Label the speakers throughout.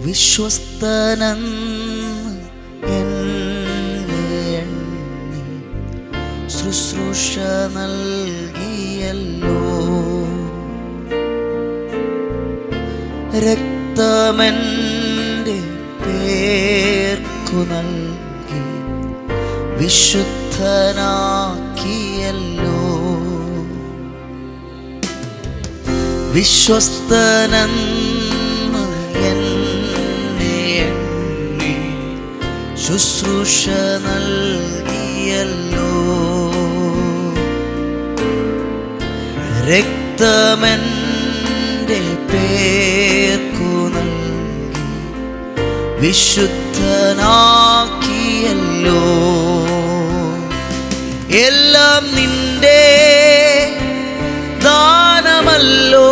Speaker 1: വിശ്വസ്തനെന്ന് എന്നെ എണ്ണി ശുശ്രൂഷ നൽകിയല്ലോ. രക്തമെൻ്റെ പേർക്കു നൽകി വിശുദ്ധനാക്കിയല്ലോ. വിശ്വസ്തനെന്ന് എന്നെ എണ്ണി ശുശ്രൂഷ നൽകിയല്ലോ. രക്തമെൻ്റെ പേർക്കു നൽകി വിശുദ്ധനാക്കിയല്ലോ. എല്ലാം നിന്റെ ദാനമല്ലോ,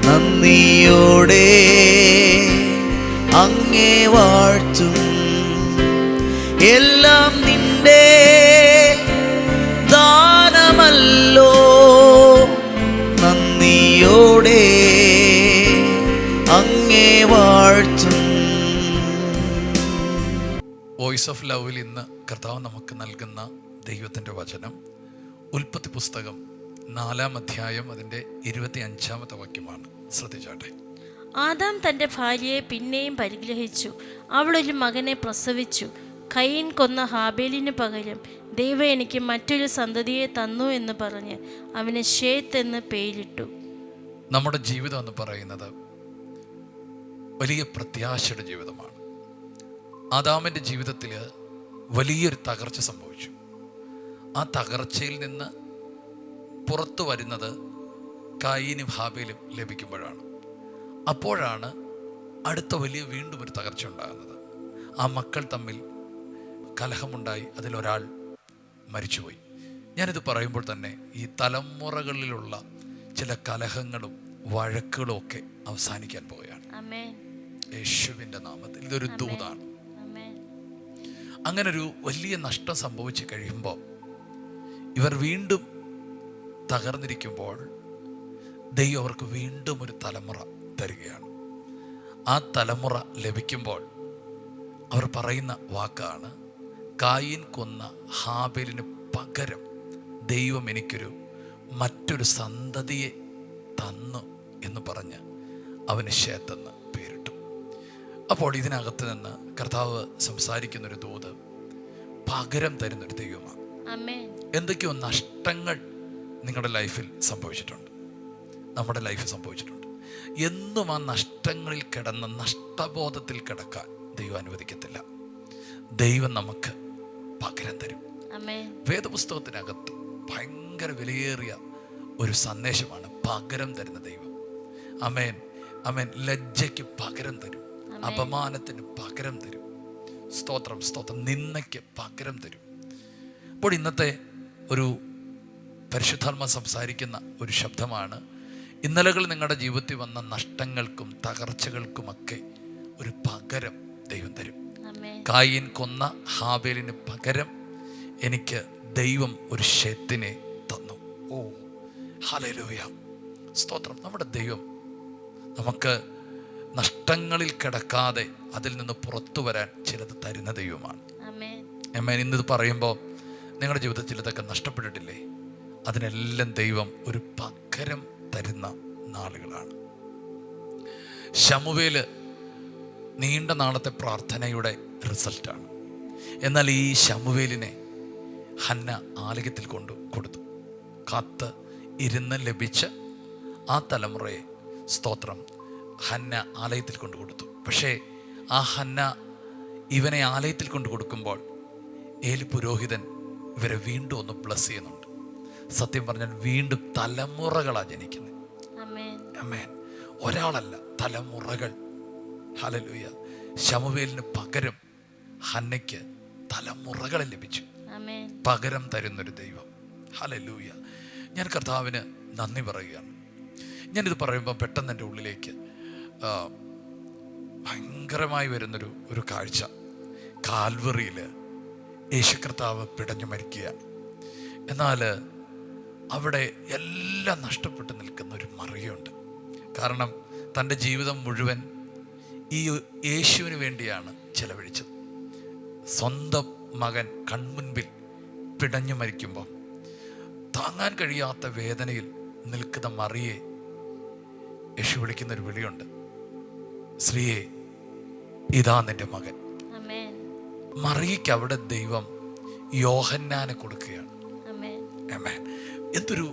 Speaker 1: നന്ദിയോടെ അങ്ങേ വാഴ്ത്തും. എല്ലാം നിന്റെ ദാനമല്ലോ, നന്ദിയോടെ അങ്ങേ വാഴ്ത്തും.
Speaker 2: വോയിസ് ഓഫ് ലവിൽ ഇന്ന് കർത്താവ് നമുക്ക് നൽകുന്ന ദൈവത്തിൻ്റെ വചനം ഉൽപ്പത്തി പുസ്തകം 4-ാം അധ്യായം അതിൻ്റെ 25-ാമത്തെ വാക്യമാണ്. ശ്രദ്ധിച്ചാട്ടെ.
Speaker 3: ആദാം തൻ്റെ ഭാര്യയെ പിന്നെയും പരിഗ്രഹിച്ചു, അവളൊരു മകനെ പ്രസവിച്ചു. കയീൻ കൊന്ന ഹാബേലിന് പകരം ദൈവം എനിക്ക് മറ്റൊരു സന്തതിയെ തന്നു എന്ന് പറഞ്ഞ് അവന് ശേത്ത് എന്ന് പേരിട്ടു.
Speaker 2: നമ്മുടെ ജീവിതം എന്ന് പറയുന്നത് വലിയ പ്രത്യാശയുടെ ജീവിതമാണ്. ആദാമിൻ്റെ ജീവിതത്തിൽ വലിയൊരു തകർച്ച സംഭവിച്ചു. ആ തകർച്ചയിൽ നിന്ന് പുറത്തു വരുന്നത് കയീനും ഹാബേലും ലഭിക്കുമ്പോഴാണ്. അപ്പോഴാണ് അടുത്ത വലിയ വീണ്ടും ഒരു തകർച്ച ഉണ്ടാകുന്നത്. ആ മക്കൾ തമ്മിൽ കലഹമുണ്ടായി, അതിലൊരാൾ മരിച്ചുപോയി. ഞാനിത് പറയുമ്പോൾ തന്നെ ഈ തലമുറകളിലുള്ള ചില കലഹങ്ങളും വഴക്കുകളും ഒക്കെ അവസാനിക്കാൻ പോവുകയാണ്. യേശുവിൻ്റെ നാമത്തിൽ ഇതൊരു ദൂതാണ്. അങ്ങനൊരു വലിയ നഷ്ടം സംഭവിച്ചു കഴിയുമ്പോൾ ഇവർ വീണ്ടും തകർന്നിരിക്കുമ്പോൾ ദൈവം അവർക്ക് വീണ്ടും ഒരു തലമുറ തരികയാണ്. ആ തലമുറ ലഭിക്കുമ്പോൾ അവർ പറയുന്ന വാക്കാണ്, കായീൻ കൊന്ന ഹാബേലിന് പകരം ദൈവം എനിക്കൊരു മറ്റൊരു സന്തതിയെ തന്നു എന്ന് പറഞ്ഞ് അവന് ശേത്തെന്ന് പേരിട്ടു. അപ്പോൾ ഇതിനകത്ത് നിന്ന് കർത്താവ് സംസാരിക്കുന്നൊരു ദൂത് പകരം തരുന്നൊരു ദൈവമാണ്. എന്തൊക്കെയോ നഷ്ടങ്ങൾ നിങ്ങളുടെ ലൈഫിൽ സംഭവിച്ചിട്ടുണ്ട്, നമ്മുടെ ലൈഫിൽ സംഭവിച്ചിട്ടുണ്ട്. എന്നും ആ നഷ്ടങ്ങളിൽ കിടന്ന് നഷ്ടബോധത്തിൽ കിടക്കാൻ ദൈവം അനുവദിക്കത്തില്ല. ദൈവം നമുക്ക് പകരം തരും. വേദപുസ്തകത്തിനകത്ത് ഭയങ്കര വിലയേറിയ ഒരു സന്ദേശമാണ് പകരം തരുന്ന ദൈവം. ആമേൻ, ആമേൻ. ലജ്ജയ്ക്ക് പകരം തരും, അപമാനത്തിന് പകരം തരും. സ്തോത്രം, സ്തോത്രം. നിന്ദയ്ക്ക് പകരം തരും. അപ്പോൾ ഇന്നത്തെ ഒരു പരിശുദ്ധാത്മ സംസാരിക്കുന്ന ഒരു ശബ്ദമാണ്, ഇന്നലകൾ നിങ്ങളുടെ ജീവിതത്തിൽ വന്ന നഷ്ടങ്ങൾക്കും തകർച്ചകൾക്കുമൊക്കെ ഒരു പകരം ദൈവം തരും. കായീൻ കൊന്ന ഹാബേലിന് പകരം എനിക്ക് ദൈവം ഒരു ശേത്തിനെ തന്നു. ഓ ഹല്ലേലൂയ, സ്തോത്രം. നമ്മുടെ ദൈവം നമുക്ക് നഷ്ടങ്ങളിൽ കിടക്കാതെ അതിൽ നിന്ന് പുറത്തു വരാൻ ചിലത് തരുന്ന ദൈവമാണ്. ആമേൻ. ഇന്നിത് പറയുമ്പോൾ നിങ്ങളുടെ ജീവിതത്തിൽ ഇതൊക്കെ നഷ്ടപ്പെട്ടിട്ടില്ലേ? അതിനെല്ലാം ദൈവം ഒരു പകരം തരുന്ന നാളുകളാണ്. ശമൂവേല് നീണ്ട നാളത്തെ പ്രാർത്ഥനയുടെ റിസൾട്ടാണ്. എന്നാൽ ഈ ശമൂവേലിനെ ഹന്ന ആലയത്തിൽ കൊടുത്തു. കാത്ത് ഇരുന്ന് ലഭിച്ച ആ തലമുറയെ, സ്തോത്രം, ഹന്ന ആലയത്തിൽ കൊടുത്തു. പക്ഷേ ആ ഹന്ന ഇവനെ ആലയത്തിൽ കൊടുക്കുമ്പോൾ ഏലി പുരോഹിതൻ ഇവരെ വീണ്ടും ഒന്ന് ബ്ലസ് ചെയ്യുന്നുണ്ട്. സത്യം പറഞ്ഞാൽ വീണ്ടും തലമുറകളാണ് ജനിക്കുന്നത്. ആമേൻ. ഒരാളല്ല, തലമുറകൾ. ഹല്ലേലൂയ. ശമൂവേലിന് പകരം ഹന്നയ്ക്ക് തലമുറകളെ ലഭിച്ചു. പകരം തരുന്നൊരു ദൈവം. ഹല്ലേലൂയ. ഞാൻ കർത്താവിന് നന്ദി പറയുകയാണ്. ഞാനിത് പറയുമ്പോൾ പെട്ടെന്ന് എൻ്റെ ഉള്ളിലേക്ക് ഭയങ്കരമായി വരുന്നൊരു കാഴ്ച, കാൽവറിയിൽ യേശു കർത്താവ് പിടഞ്ഞു മരിക്കുകയാണ്. എന്നാൽ അവിടെ എല്ലാം നഷ്ടപ്പെട്ട് നിൽക്കുന്ന ഒരു മറിയുണ്ട്. കാരണം തൻ്റെ ജീവിതം മുഴുവൻ ഈ യേശുവിന് വേണ്ടിയാണ് ചെലവഴിച്ചത്. സ്വന്തം മകൻ കൺമുൻപിൽ പിടഞ്ഞു മരിക്കുമ്പോൾ താങ്ങാൻ കഴിയാത്ത വേദനയിൽ നിൽക്കുന്ന മറിയെ യേശു വിളിക്കുന്നൊരു വിളിയുണ്ട്, സ്ത്രീയെ ഇതാ നിന്റെ മകൻ. മറിയയ്ക്ക് അവിടെ ദൈവം യോഹന്നാനെ കൊടുക്കുകയാണ്. ആമേൻ. എന്തൊരു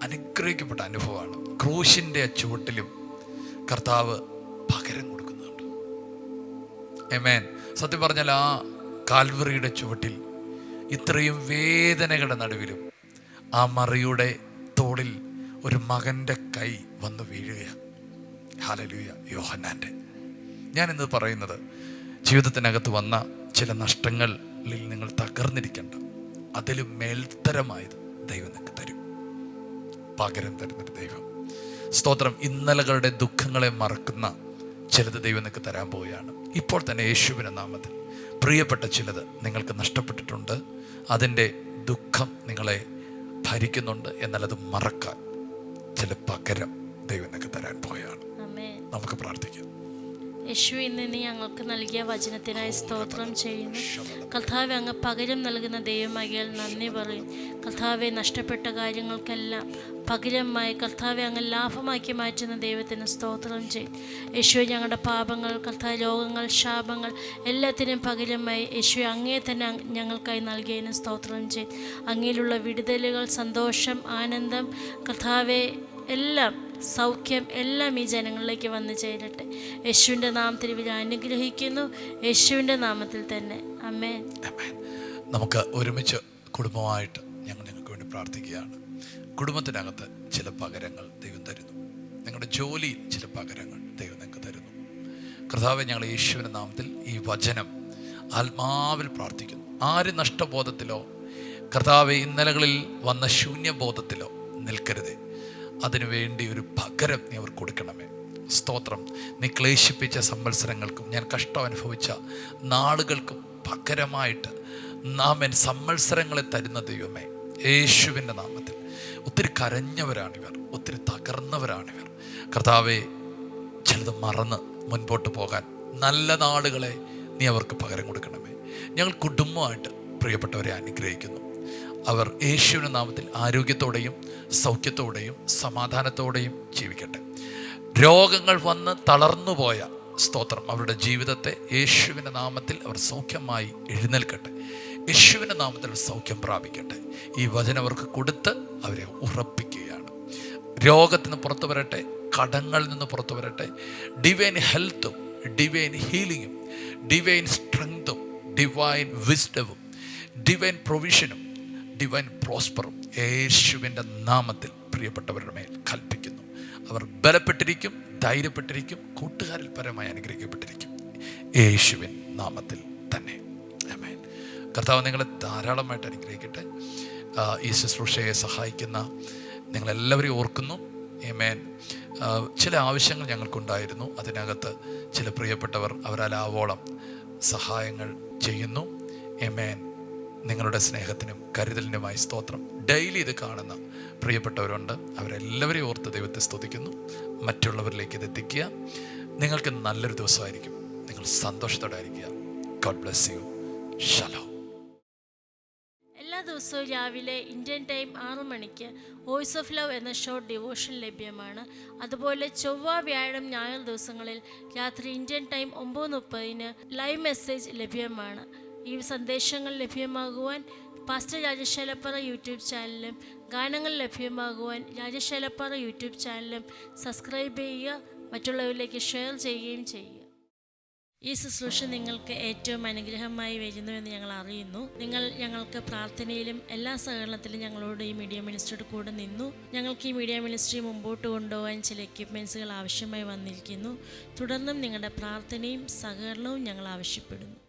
Speaker 2: അനുഗ്രഹിക്കപ്പെട്ട അനുഭവമാണ്. ക്രൂശിൻ്റെ ചുവട്ടിലും കർത്താവ് പകരം കൊടുക്കുന്നുണ്ട്. ആമേൻ. സത്യം പറഞ്ഞാൽ ആ കാൽവറിയുടെ ചുവട്ടിൽ ഇത്രയും വേദനകളുടെ നടുവിലും ആ മറിയുടെ തോളിൽ ഒരു മകൻ്റെ കൈ വന്ന് വീഴുകയാണ്. ഹല്ലേലൂയ. യോഹന്നാൻ്റെ. ഞാനിന്ന് പറയുന്നത്, ജീവിതത്തിനകത്ത് വന്ന ചില നഷ്ടങ്ങളിൽ നിങ്ങൾ തകർന്നിരിക്കേണ്ട, അതിലും മേൽത്തരമായത് ദൈവം നിങ്ങൾക്ക് തരും. പകരം തരുന്നൊരു ദൈവം. സ്തോത്രം. ഇന്നലകളുടെ ദുഃഖങ്ങളെ മറക്കുന്ന ചിലത് ദൈവം നിങ്ങൾക്ക് തരാൻ പോവുകയാണ്. ഇപ്പോൾ തന്നെ യേശുവിൻ്റെ നാമത്തിൽ പ്രിയപ്പെട്ട ചിലത് നിങ്ങൾക്ക് നഷ്ടപ്പെട്ടിട്ടുണ്ട്. അതിൻ്റെ ദുഃഖം നിങ്ങളെ ഭരിക്കുന്നുണ്ട്. എന്നാൽ അത് മറക്കാൻ ചില പകരം ദൈവം നിങ്ങൾക്ക് തരാൻ പോവുകയാണ്. നമുക്ക് പ്രാർത്ഥിക്കാം.
Speaker 3: യേശു ഇന്ന് നീ ഞങ്ങൾക്ക് നൽകിയ വചനത്തിനായി സ്തോത്രം ചെയ്യുന്നു. കർത്താവെ, അങ്ങ് പകരം നൽകുന്ന ദൈവമാകിയാൽ നന്ദി പറയും. കർത്താവെ, നഷ്ടപ്പെട്ട കാര്യങ്ങൾക്കെല്ലാം പകരമായി കർത്താവെ അങ്ങ് ലാഭമാക്കി മാറ്റുന്ന ദൈവത്തിന് സ്തോത്രം ചെയ്യും. യേശുവെ, ഞങ്ങളുടെ പാപങ്ങൾ, കർത്താവ്, രോഗങ്ങൾ, ശാപങ്ങൾ എല്ലാത്തിനും പകരമായി യേശുവെ അങ്ങേ തന്നെ ഞങ്ങൾക്കായി നൽകിയതിന് സ്തോത്രം ചെയ്യും. അങ്ങയിലുള്ള വിടുതലുകൾ, സന്തോഷം, ആനന്ദം, കർത്താവെ എല്ലാം, സൗഖ്യം എല്ലാം ഈ ജനങ്ങളിലേക്ക് വന്നു ചേരട്ടെ. യേശുവിൻ്റെ നാമത്തിൽ ഇവരെ അനുഗ്രഹിക്കുന്നു. യേശുവിൻ്റെ നാമത്തിൽ തന്നെ. ആമേൻ.
Speaker 2: നമുക്ക് ഒരുമിച്ച് കുടുംബമായിട്ട് നിങ്ങൾക്ക് വേണ്ടി പ്രാർത്ഥിക്കുകയാണ്. കുടുംബത്തിനകത്ത് ചില പകരങ്ങൾ ദൈവം തരുന്നു. നിങ്ങളുടെ ജോലിയിൽ ചില പകരങ്ങൾ ദൈവം നിങ്ങൾക്ക് തരുന്നു. കർത്താവേ, ഞങ്ങൾ യേശുവിൻ്റെ നാമത്തിൽ ഈ വചനം ആത്മാവിൽ പ്രാർത്ഥിക്കുന്നു. ആര് നഷ്ടബോധത്തിലോ കർത്താവേ ഇന്നലകളിൽ വന്ന ശൂന്യബോധത്തിലോ നിൽക്കരുതേ. അതിനുവേണ്ടി ഒരു പകരം നീ അവർ കൊടുക്കണമേ. സ്തോത്രം. നീ ക്ലേശിപ്പിച്ച സംവത്സരങ്ങൾക്കും ഞാൻ കഷ്ടം അനുഭവിച്ച നാളുകൾക്കും പകരമായിട്ട് നാം സംവത്സരങ്ങളെ തരുന്ന ദൈവമേ, യേശുവിൻ്റെ നാമത്തിൽ. ഒത്തിരി കരഞ്ഞവരാണിവർ, ഒത്തിരി തകർന്നവരാണിവർ. കർത്താവെ, ചിലത് മറന്ന് മുൻപോട്ട് പോകാൻ നല്ല നാളുകളെ നീ അവർക്ക് പകരം കൊടുക്കണമേ. ഞങ്ങൾ കുടുംബമായിട്ട് പ്രിയപ്പെട്ടവരെ അനുഗ്രഹിക്കുന്നു. അവർ യേശുവിൻ്റെ നാമത്തിൽ ആരോഗ്യത്തോടെയും സൗഖ്യത്തോടെയും സമാധാനത്തോടെയും ജീവിക്കട്ടെ. രോഗങ്ങൾ വന്ന് തളർന്നുപോയ സ്തോത്രം അവരുടെ ജീവിതത്തെ യേശുവിൻ്റെ നാമത്തിൽ അവർ സൗഖ്യമായി എഴുന്നേൽക്കട്ടെ. യേശുവിൻ്റെ നാമത്തിൽ സൗഖ്യം പ്രാപിക്കട്ടെ. ഈ വചനം അവർക്ക് കൊടുത്ത് അവരെ ഉറപ്പിക്കുകയാണ്. രോഗത്തിൽ നിന്ന് പുറത്തു വരട്ടെ, കടങ്ങളിൽ നിന്ന് പുറത്തു വരട്ടെ. ഡിവൈൻ ഹെൽത്തും ഡിവൈൻ ഹീലിങ്ങും ഡിവൈൻ സ്ട്രെങ്തും ഡിവൈൻ വിസ്ഡവും ഡിവൈൻ പ്രൊവിഷനും ഡിവൈൻ പ്രോസ്പറും യേശുവിൻ്റെ നാമത്തിൽ പ്രിയപ്പെട്ടവരുടെ മേൽ കൽപ്പിക്കുന്നു. അവർ ബലപ്പെട്ടിരിക്കും, ധൈര്യപ്പെട്ടിരിക്കും, കൂട്ടുകാരിൽ പരമായി അനുഗ്രഹിക്കപ്പെട്ടിരിക്കും. യേശുവിൻ നാമത്തിൽ തന്നെ. ആമേൻ. കർത്താവ് നിങ്ങളെ ധാരാളമായിട്ട് അനുഗ്രഹിക്കട്ടെ. ഈ ശുശ്രൂഷയെ സഹായിക്കുന്ന നിങ്ങളെല്ലാവരെയും ഓർക്കുന്നു. ആമേൻ. ചില ആവശ്യങ്ങൾ ഞങ്ങൾക്കുണ്ടായിരുന്നു. അതിനകത്ത് ചില പ്രിയപ്പെട്ടവർ അവരാലാവോളം സഹായങ്ങൾ ചെയ്യുന്നു. ആമേൻ. നിങ്ങളുടെ സ്നേഹത്തിനും കരുതലിനുമായി സ്തോത്രം. ഡെയിലി ഇത് കാണുന്ന പ്രിയപ്പെട്ടവരുണ്ട്. അവരെല്ലാവരെയും ഓർത്ത് ദൈവത്തെ സ്തുതിക്കുന്നു. മറ്റുള്ളവരിലേക്ക് ഇത് എത്തിക്കുക. നിങ്ങൾക്ക് നല്ലൊരു ദിവസമായിരിക്കും. നിങ്ങൾ സന്തോഷത്തോടെ ആയിരിക്കുക. God bless you. ഷലോം.
Speaker 3: എല്ലാ ദിവസവും രാവിലെ ഇന്ത്യൻ ടൈം 6 മണിക്ക് വോയിസ് ഓഫ് ലവ് എന്ന ഷോർട്ട് ഡിവോഷൻ ലഭ്യമാണ്. അതുപോലെ ചൊവ്വ, വ്യാഴം, ഞായർ ദിവസങ്ങളിൽ രാത്രി ഇന്ത്യൻ ടൈം 9:30 ലൈവ് മെസ്സേജ് ലഭ്യമാണ്. ഈ സന്ദേശങ്ങൾ ലഭ്യമാകുവാൻ പാസ്റ്റർ രാജേഷ് ഏലപ്പാറ യൂട്യൂബ് ചാനലും ഗാനങ്ങൾ ലഭ്യമാകുവാൻ രാജേഷ് ഏലപ്പാറ യൂട്യൂബ് ചാനലും സബ്സ്ക്രൈബ് ചെയ്യുക. മറ്റുള്ളവരിലേക്ക് ഷെയർ ചെയ്യുകയും ചെയ്യുക. ഈ ശുശ്രൂഷ നിങ്ങൾക്ക് ഏറ്റവും അനുഗ്രഹമായി വരുന്നുവെന്ന് ഞങ്ങൾ അറിയുന്നു. നിങ്ങൾ ഞങ്ങൾക്ക് പ്രാർത്ഥനയിലും എല്ലാ സഹകരണത്തിലും ഞങ്ങളോട് ഈ മീഡിയ മിനിസ്ട്രിയുടെ കൂടെ നിന്നു. ഞങ്ങൾക്ക് ഈ മീഡിയ മിനിസ്ട്രി മുമ്പോട്ട് കൊണ്ടുപോകാൻ ചില എക്യുപ്മെൻറ്റ്സുകൾ ആവശ്യമായി വന്നിരിക്കുന്നു. തുടർന്നും നിങ്ങളുടെ പ്രാർത്ഥനയും സഹകരണവും ഞങ്ങൾ ആവശ്യപ്പെടുന്നു.